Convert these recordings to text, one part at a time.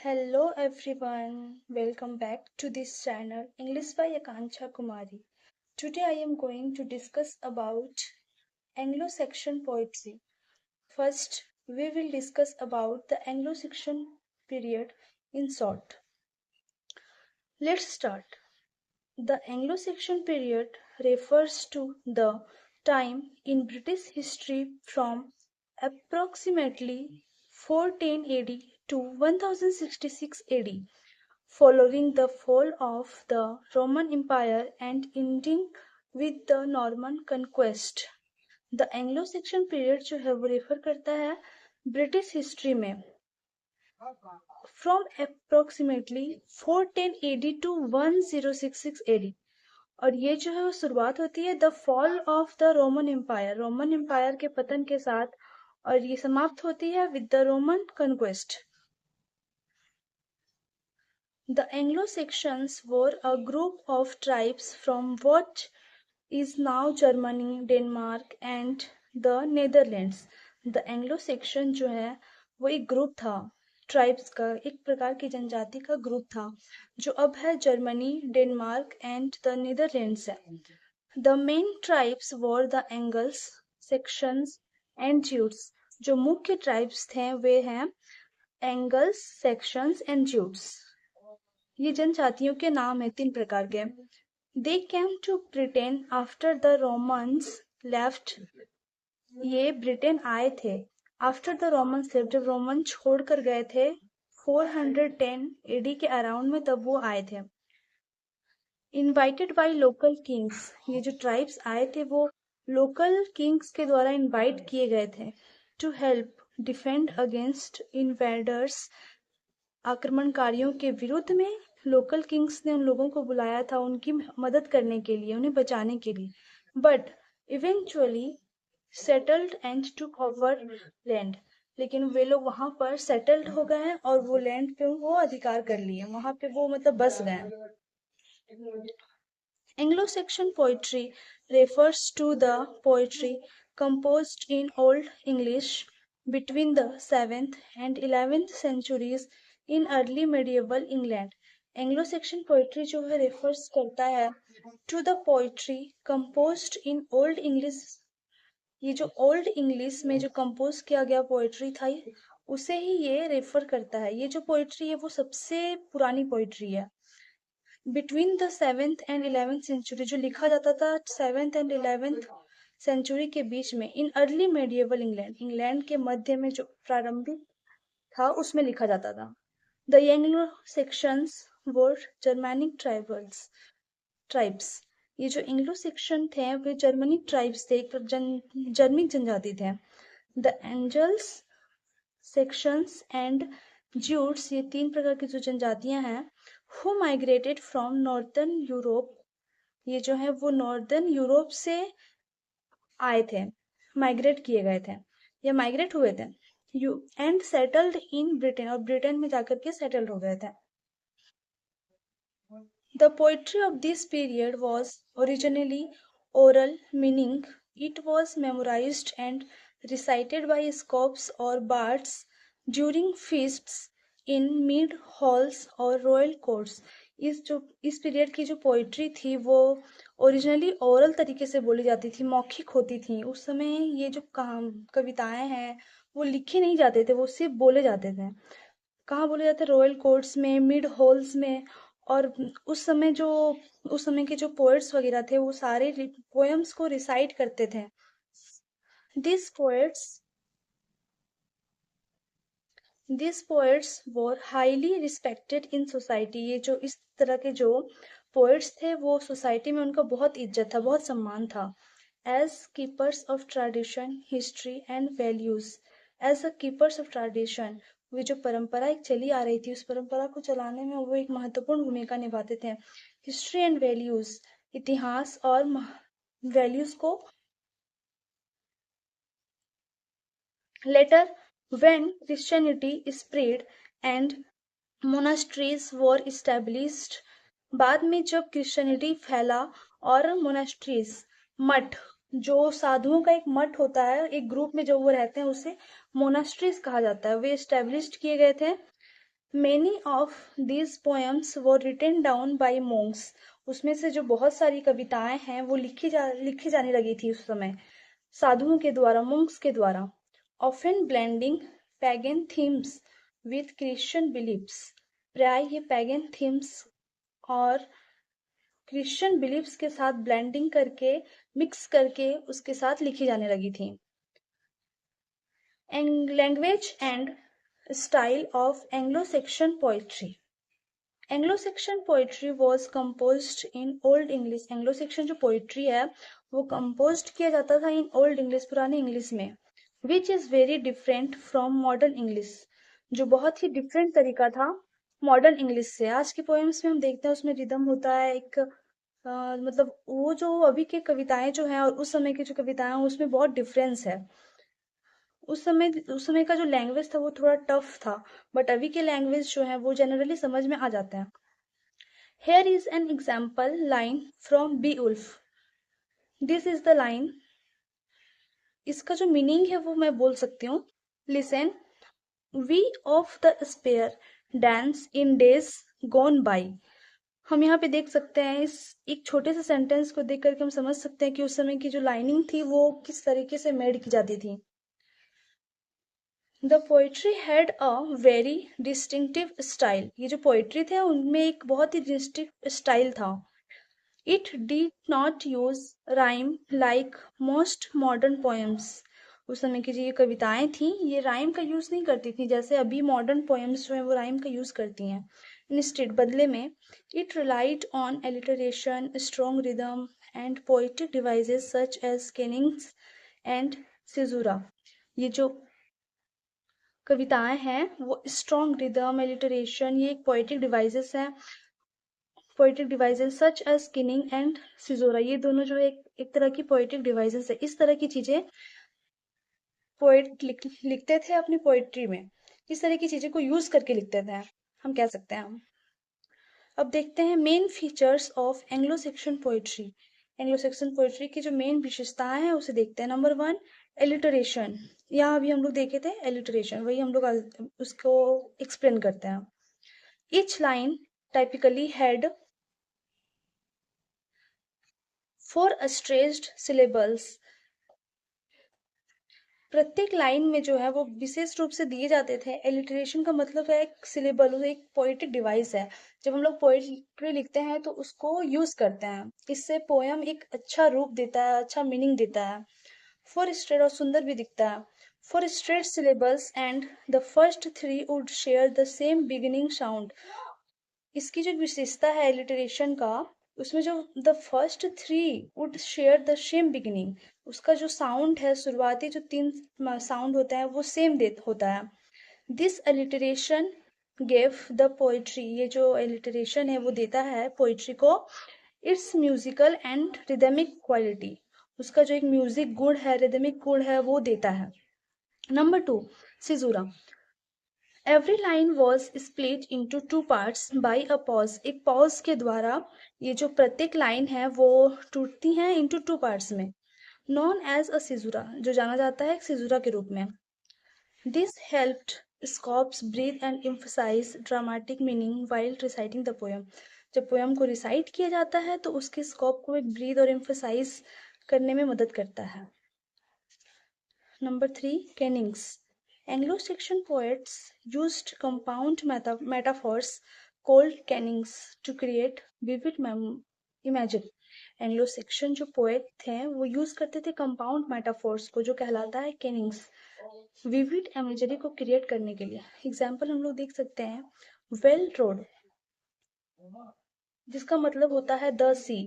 Hello everyone, welcome back to this channel English by Akanksha Kumari. Today I am going to discuss about Anglo-Saxon poetry. First, we will discuss about the Anglo-Saxon period in short. Let's start. The Anglo-Saxon period refers to the time in British history from approximately 410 AD to 1066 AD, following the fall of the Roman Empire and ending with the Norman conquest. The Anglo-Saxon period जो है वो refer करता है British history में from approximately 410 AD to 1066 AD, और ये जो है वो शुरुआत होती है the fall of the Roman empire के पतन के साथ, और ये समाप्त होती है with the Roman conquest. The Anglo-Saxons were a group of tribes from what is now Germany, Denmark and the Netherlands. The Anglo-Saxon जो है वो एक ग्रुप था, ट्राइब्स का, एक प्रकार की जनजाति का ग्रुप था जो अब है Germany, Denmark and the Netherlands है. The main tribes were the Angles, Saxons and Jutes. जो मुख्य ट्राइब्स थे वे हैं एंगल्स, सेक्शंस एंड ज्यूट्स. ये जनजातियों के नाम है तीन प्रकार के. They came to Britain after the Romans left. ये ब्रिटेन आए थे आफ्टर द रोमन्स लेफ्ट, जब रोमन छोड़कर गए थे 410 एडी के अराउंड में, तब वो आए थे. Invited by local Kings. ये जो ट्राइब्स आए थे वो लोकल किंग्स के द्वारा इनवाइट किए गए थे to help defend against invaders. आक्रमणकारियों के विरुद्ध में लोकल किंग्स ने उन लोगों को बुलाया था उनकी मदद करने के लिए, उन्हें बचाने के लिए. But eventually settled and took over land. लेकिन वे लोग वहां पर सेटल्ड हो गए हैं और वो लैंड पे वो अधिकार कर लिए, वहां पे वो मतलब बस गए. Anglo-Saxon poetry refers to the poetry composed in Old English between the 7th and 11th centuries in early medieval England. Anglo-Saxon poetry जो है refers करता है to the poetry composed in Old English. ये जो ओल्ड इंग्लिश में जो compose किया गया पोएट्री था उसे ही ये रेफर करता है. ये जो पोएट्री है वो सबसे पुरानी पोएट्री है. Between the 7th and 11th century, जो लिखा जाता था 7th एंड 11th सेंचुरी के बीच में, in early medieval England, England के मध्य में जो प्रारंभिक था उसमें लिखा जाता था. The Anglo Saxons were Germanic tribes. ये जो एंग्लो सेक्शन थे वे जर्मनिक ट्राइब्स थे, जर्मनिक जनजाति थे. The Angles, Saxons and Jutes, ये तीन प्रकार की जो जनजातियां हैं, who migrated from northern Europe. ये जो है वो नॉर्दर्न यूरोप से आए थे, माइग्रेट किए गए थे या माइग्रेट हुए थे. You and settled in Britain, और ब्रिटेन में जाकर के सेटल्ड हो गए थे. The poetry of this period was originally oral, meaning it was memorized and recited by scopes or bards during feasts in mid halls or royal courts. इस period की जो पोइट्री थी वो ओरिजिनली ओरल तरीके से बोली जाती थी, मौखिक होती थी. उस समय ये जो कविताएं हैं वो लिखे नहीं जाते थे, वो सिर्फ बोले जाते थे. कहाँ बोले जाते? रॉयल कोर्ट्स में, मिड हॉल्स में. और उस समय के जो पोएट्स वगैरह थे वो सारे पोएम्स को रिसाइट करते थे. This poets were highly respected in society. ये जो इस तरह के जो पोएट्स थे वो सोसाइटी में उनका बहुत इज्जत था, बहुत सम्मान था. As keepers of tradition, history and values. As a keepers of tradition, वे जो परंपरा एक चली आ रही थी उस परंपरा को चलाने में वो एक महत्वपूर्ण भूमिका निभाते थे. हिस्ट्री एंड वैल्यूज, इतिहास और वैल्यूज को. Letter when Christianity spread and monasteries were established. बाद में जब क्रिश्चियनिटी फैला और मोनास्ट्रीज, मठ, जो साधुओं का एक मठ होता है, एक ग्रुप में जो वो रहते हैं उसे मोनास्ट्रीज कहा जाता है, वे एस्टैब्लिश्ड किए गए थे. Many of these poems were written down by monks. उसमें से जो बहुत सारी कविताएं हैं वो लिखी जाने लगी थी उस समय साधुओं के द्वारा, monks के द्वारा. Often blending pagan themes with Christian beliefs. प्राय ये pagan themes और क्रिश्चियन बिलीफ्स के साथ ब्लेंडिंग करके, मिक्स करके उसके साथ लिखी जाने लगी थी. Language and style of Anglo-Saxon poetry. Anglo-Saxon poetry was composed in old English. Anglo-Saxon जो पोएट्री है वो कंपोज्ड किया जाता था इन ओल्ड इंग्लिश, पुराने इंग्लिश में, which is very different from modern English, जो बहुत ही डिफरेंट तरीका था मॉडर्न इंग्लिश से. आज के पोएम्स में हम देखते हैं उसमें रिदम होता है एक मतलब वो जो अभी के कविताएं जो हैं और उस समय की जो कविताएं हैं उसमें बहुत डिफरेंस है. उस समय का जो लैंग्वेज था वो थोड़ा टफ था, बट अभी के लैंग्वेज जो है वो जनरली समझ में आ जाते हैं. Here is an example line from Beowulf. This is the line. इसका जो मीनिंग है वो मैं बोल सकती हूँ. Listen. We of the spear dance in days gone by. हम यहाँ पे देख सकते हैं इस एक छोटे से सेंटेंस को देख करके हम समझ सकते हैं कि उस समय की जो लाइनिंग थी वो किस तरीके से मेड की जाती थी. The poetry had a very distinctive style. ये जो पोइट्री थे उनमें एक बहुत ही डिस्टिंक्ट स्टाइल था. It did not use rhyme like most modern poems. उस समय की जो ये कविताएं थी ये राइम का यूज नहीं करती थी जैसे अभी मॉडर्न पोएम्स जो है वो राइम का यूज करती हैं. इंस्टेड बदले में it relied on alliteration, strong rhythm and poetic devices such as kennings and caesura. ये जो कविताएं हैं वो स्ट्रॉन्ग रिदम, एलिटरेशन, ये एक पोएटिक डिवाइसेस हैं. Poetic devices such as kennings and caesura, ये दोनों जो एक तरह की पोएटिक डिवाइसेस है. इस तरह की चीजें पोएट लिखते थे अपनी पोएट्री में. इस तरह की चीजें को यूज करके लिखते थे हम कह सकते हैं. हम अब देखते हैं main features of Anglo section poetry. Anglo section poetry की जो मेन विशेषताएं हैं उसे देखते हैं. Number 1, alliteration. यहाँ अभी हम लोग देखे थे एलिटरेशन, वही हम लोग उसको एक्सप्लेन करते हैं. Each line typically had 4 stressed syllables. प्रत्येक लाइन में जो है वो विशेष रूप से दिए जाते थे. एलिटरेशन का मतलब है एक सिलेबल, एक पोएटिक डिवाइस है. जब हम लोग पोएट्री लिखते हैं तो उसको यूज करते हैं. इससे पोयम एक अच्छा रूप देता है, अच्छा मीनिंग देता है. 4 स्ट्रेट और सुंदर भी दिखता है. 4 straight syllables and the first 3 would share the same beginning sound. इसकी जो विशेषता है एलिटरेशन का, उसमें जो the first 3 would share the same beginning, उसका जो साउंड है, शुरुआती जो 3 साउंड होता है वो सेम होता है. This alliteration gave the poetry. ये जो एलिटरेशन है वो देता है पोएट्री को it's musical and rhythmic quality. उसका जो एक म्यूजिक गुण है, रिदमिक गुण है वो देता है. Number 2, caesura. Every line was split into 2 parts by a pause. एक पॉज के द्वारा ये जो प्रत्येक लाइन है वो टूटती हैं इंटू 2 पार्ट्स में. नॉन एज अ सिजुरा, जो जाना जाता है एक सिजुरा के रूप में. This helped scops breathe and emphasise dramatic meaning while reciting the poem. जब पोएम को रिसाइट किया जाता है तो उसके स्कॉप को एक ब्रीथ और एम्फसाइज करने में मदद करता है. Number 3, कैनिंग्स. Anglo-Saxon poets used compound metaphors called cannings to create vivid imagery. Anglo-Saxon जो पोएट थे वो यूज करते थे कंपाउंड मेटाफोर्स को जो कहलाता है कैनिंग्स, विविड इमेजरी को क्रिएट करने के लिए. एग्जाम्पल हम लोग देख सकते हैं वेल रोड, जिसका मतलब होता है द सी.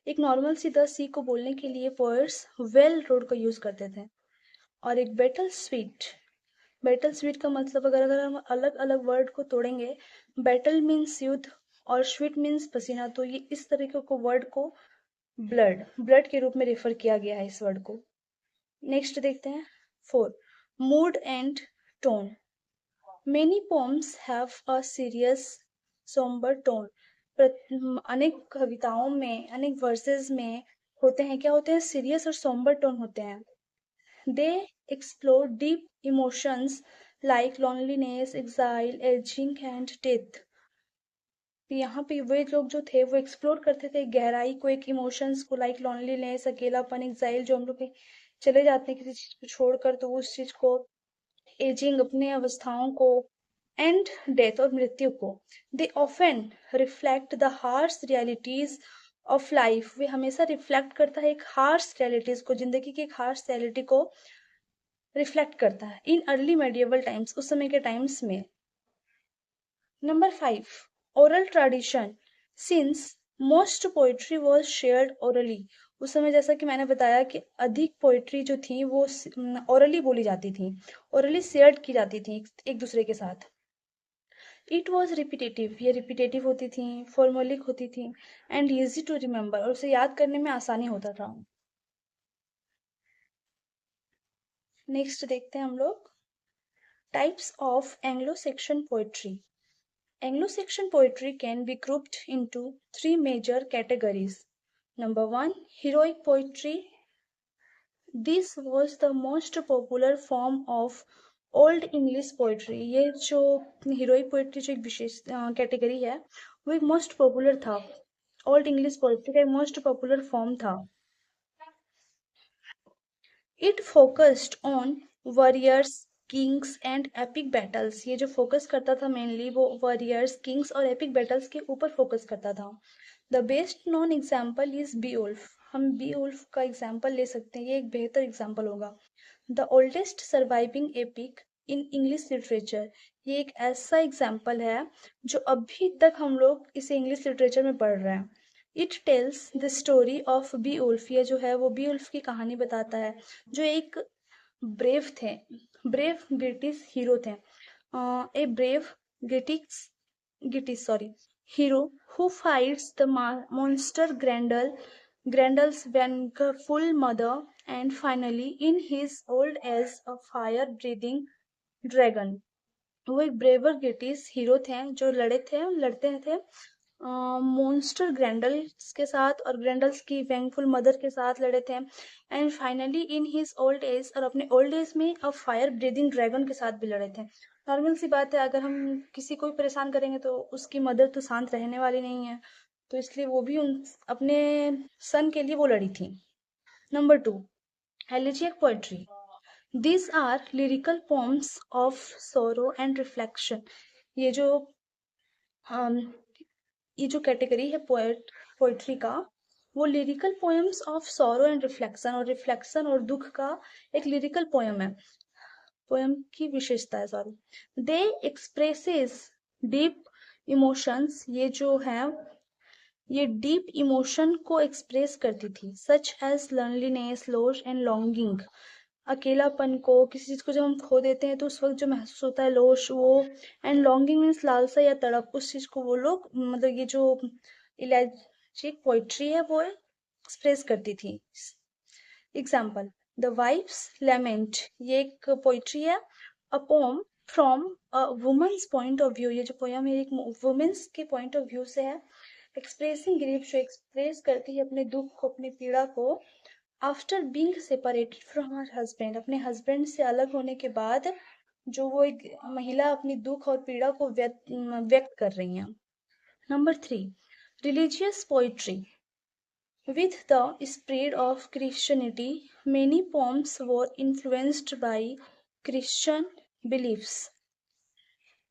एक नॉर्मल सी द सी को बोलने के लिए पोएट्स वेल रोड का यूज करते थे. और एक बैटल स्वीट. बैटल स्वीट का मतलब अगर हम अलग अलग वर्ड को तोड़ेंगे, बैटल मीन्स युद्ध और स्वीट मीन्स पसीना, तो ये इस तरीके को वर्ड को ब्लड के रूप में रेफर किया गया है इस वर्ड को. नेक्स्ट देखते हैं 4, mood and tone. Many poems have a serious sombre tone. अनेक कविताओं में, अनेक वर्सेस में होते हैं, क्या होते हैं, सीरियस और सोम्बर टोन होते हैं. They explore deep emotions like loneliness, exile, aging and death. यहाँ पे वे लोग जो थे वो एक्सप्लोर करते थे गहराई को, एक इमोशंस को, लाइक लॉनलीनेस, अकेलापन, एग्जाइल, जो हम लोग कहीं चले जाते हैं किसी चीज को छोड़कर, तो उस चीज को, एजिंग, अपने अवस्थाओं को, एंड डेथ और मृत्यु को। They often reflect the harsh realities of life, वे हमेशा रिफ्लेक्ट करता है एक हार्श रियलिटीज को, जिंदगी की एक हार्श रियलिटी को रिफ्लेक्ट करता है। इन अर्ली मेडिएवल टाइम्स, उस समय के टाइम्स में। Number 5, oral tradition, since most poetry was shared orally, उस समय जैसा कि मैंने बताया कि अधिक पोइट्री जो थी वो ओरली बोली जाती थी, ओरली शेयर की जाती थी एक दूसरे के साथ। इट वॉज रिपीटेटिव, ये रिपीटेटिव होती थी, फॉर्मोलिक होती थी, एंड इजी टू रिमेम्बर, और उसे याद करने में आसानी होता था। नेक्स्ट देखते हैं हम लोग types of Anglo Saxon poetry. Anglo-Saxon poetry can be grouped into three major categories. Number 1, heroic poetry. This was the most popular form of Old English poetry. ये जो heroic poetry जो एक विशेष कैटेगरी है वो एक मोस्ट पॉपुलर था, old English poetry का एक मोस्ट पॉपुलर फॉर्म था। It focused on warriors, kings and epic battles, ये जो फोकस करता था मेनली वो वॉरियर्स, किंग्स और एपिक बैटल्स के ऊपर फोकस करता था। The best known example is Beowulf, हम बीओल्फ का एग्जाम्पल ले सकते हैं, ये एक बेहतर एग्जाम्पल होगा। The oldest surviving epic in English literature, ये एक ऐसा एग्जाम्पल है जो अभी तक हम लोग इसे इंग्लिश लिटरेचर में पढ़ रहे हैं। It tells the story of Beowulf, ये जो है वो बीउल्फ की कहानी बताता है, जो एक ब्रेव थे, ब्रेव ब्रिटिश हीरो थे, a brave British sorry hero who fights the monster Grendel's vengeful mother and finally in his old age a fire breathing dragon। वो एक ब्रेवर ब्रिटिश हीरो थे जो लड़ते थे मॉन्स्टर ग्रैंडल्स के साथ, और ग्रैंडल्स की वेंगफुल मदर के साथ लड़े थे, and finally in his old age, और अपने ओल्ड एज में अब फायर ब्रीदिंग ड्रैगन के साथ भी लड़े थे। नॉर्मल सी बात है, अगर हम किसी को भी परेशान करेंगे तो उसकी मदर तो शांत रहने वाली नहीं है, तो इसलिए वो भी उन अपने सन के लिए वो लड़ी थी। Number 2, elegiac poetry. These are lyrical poems of sorrow and reflection। ये जो ये जो कैटेगरी है पोएट्री का, वो lyrical poems of sorrow and reflection, और रिफ्लेक्शन और दुख का एक लिरिकल पोएम है, पोएम की विशेषता है सॉरी। दे एक्सप्रेसेस डीप इमोशंस, ये जो है ये डीप इमोशन को एक्सप्रेस करती थी, such as loneliness, loss and longing, अकेलापन को, किसी चीज को जब हम खो देते हैं तो उस वक्त जो महसूस होता है लोश वो, एंड लॉन्गिंग मीन्स लालसा या तड़प, उस चीज को वो लोग मतलब ये जो इलेक्ट्रिक पोइट्री है वो एक्सप्रेस करती थी। एग्जाम्पल, द वाइफ्स लेमेंट, ये एक पोइट्री है, a poem from a woman's point of view, ये जो पोयम है एक वुमेन्स के पॉइंट ऑफ व्यू से है, एक्सप्रेसिंग ग्रीफ, जो एक्सप्रेस करती है अपने दुख को, अपनी पीड़ा को, after being separated from her husband, अपने हस्बैंड से अलग होने के बाद जो वो एक महिला अपनी दुख और पीड़ा को व्यक्त कर रही हैं। Number 3, religious poetry. With the spread of Christianity, many poems were influenced by Christian beliefs।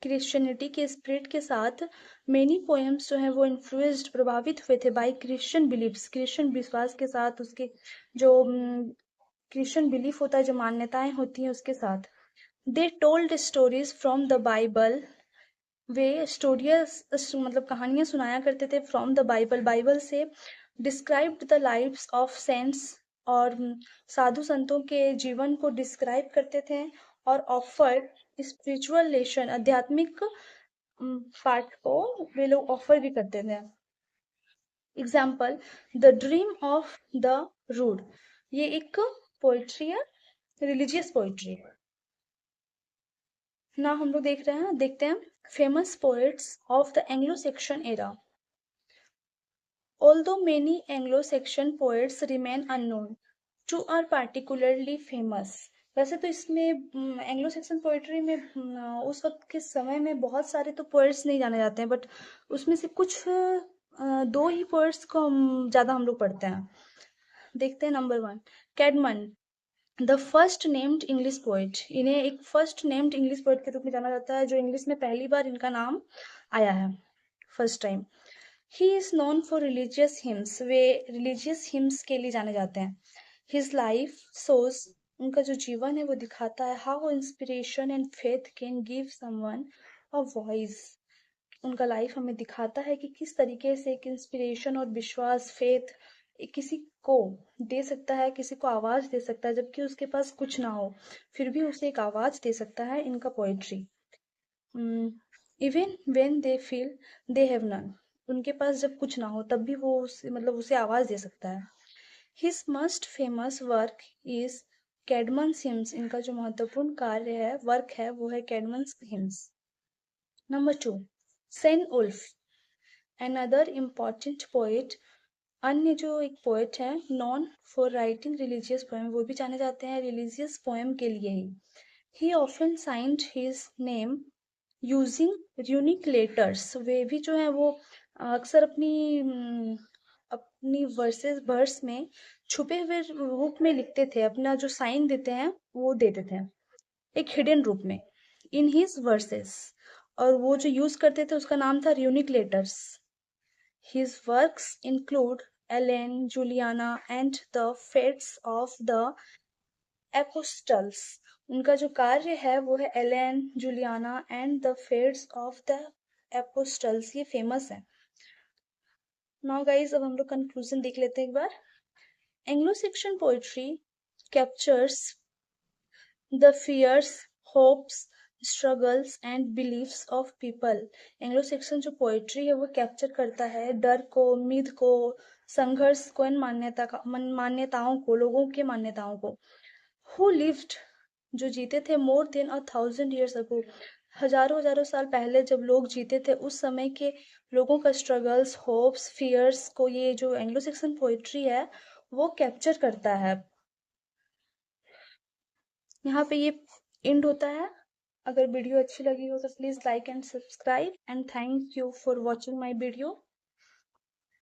Christianity के स्प्रेड के साथ मेनी पोएम्स जो हैं वो इन्फ्लुएंस्ड, प्रभावित हुए थे बाय क्रिश्चियन बिलीफ्स, क्रिश्चियन विश्वास के साथ, उसके जो क्रिश्चियन बिलीफ होता है, जो मान्यताएं होती हैं उसके साथ। They told stories from the Bible, वे स्टोरियस मतलब कहानियां सुनाया करते थे फ्रॉम द बाइबल, बाइबल से, described the lives of saints, और साधु संतों के जीवन को डिस्क्राइब करते थे, और ऑफर्ड स्पिरिचुअल लेसन, आध्यात्मिक पार्ट को वे लोग ऑफर भी करते थे। Example, the dream of the rood, ये एक पोइट्री है, रिलीजियस पोइट्री है ना। हम लोग देखते हैं famous poets of the Anglo Saxon era. Although many Anglo-Saxon poets remain unknown, two are particularly famous. वैसे तो इसमें एंग्लो सेक्सन पोइट्री में उस वक्त के समय में बहुत सारे तो पोएट्स नहीं जाने जाते हैं, बट उसमें से कुछ दो ही पोएट्स को ज्यादा हम लोग पढ़ते हैं। देखते हैं number 1, Caedmon, the first named English poet. इन्हें एक फर्स्ट नेम्ड इंग्लिश पोएट के रूप में जाना जाता है, जो इंग्लिश में पहली बार इनका नाम आया है, first time. He is known for religious hymns, way religious hymns के लिए जाने जाते हैं। हिज लाइफ शोज, उनका जो जीवन है वो दिखाता है, how inspiration and faith can give someone a voice. उनका लाइफ हमें दिखाता है कि किस तरीके से एक इंस्पिरेशन और विश्वास, फेथ किसी को दे सकता है, किसी को आवाज दे सकता है, जबकि उसके पास कुछ ना हो, फिर भी उसे एक आवाज दे सकता है इनका poetry. Even when they feel they have none, उनके पास जब कुछ ना हो तब भी वो उसे मतलब उसे आवाज दे सकता है। His most famous work is Caedmon's hymns, इनका जो महत्वपूर्ण कार्य है, वर्क है, वो है Caedmon's hymns. Number 2, Cynewulf, another important poet. अन्य जो एक पोएट है, known for writing religious poem, वो भी जाने जाते हैं रिलीजियस पोएम के लिए ही। He often signed his name using unique letters, वे भी जो है वो अक्सर अपनी वर्स में छुपे हुए रूप में लिखते थे, अपना जो साइन देते हैं वो देते थे एक हिडन रूप में इन हिज वर्सेस, और वो जो यूज करते थे उसका नाम था unique letters. His works include Elene, Juliana and the Fates of the Apostles. उनका जो कार्य है वो है Elene, Juliana and the Fates of the Apostles, ये फेमस है। नाउ गाइस, अब हम लोग कंक्लूजन देख लेते हैं एक बार। Anglo Saxon poetry captures the fears, hopes, struggles and beliefs of people. Anglo Saxon जो पोएट्री है वो कैप्चर करता है डर को, उम्मीद को, संघर्ष को, इन मान्यताओं को, लोगों के मान्यताओं को। हु लिव्ड, जो जीते थे, मोर देन 1,000 years ago, हजारों हजारों साल पहले जब लोग जीते थे, उस समय के लोगों का स्ट्रगल्स, होप्स, फियर्स को ये जो एंग्लो सेक्सन पोएट्री है वो कैप्चर करता है। यहाँ पे ये एंड होता है। अगर वीडियो अच्छी लगी हो तो please like and subscribe, and thank you for watching my video.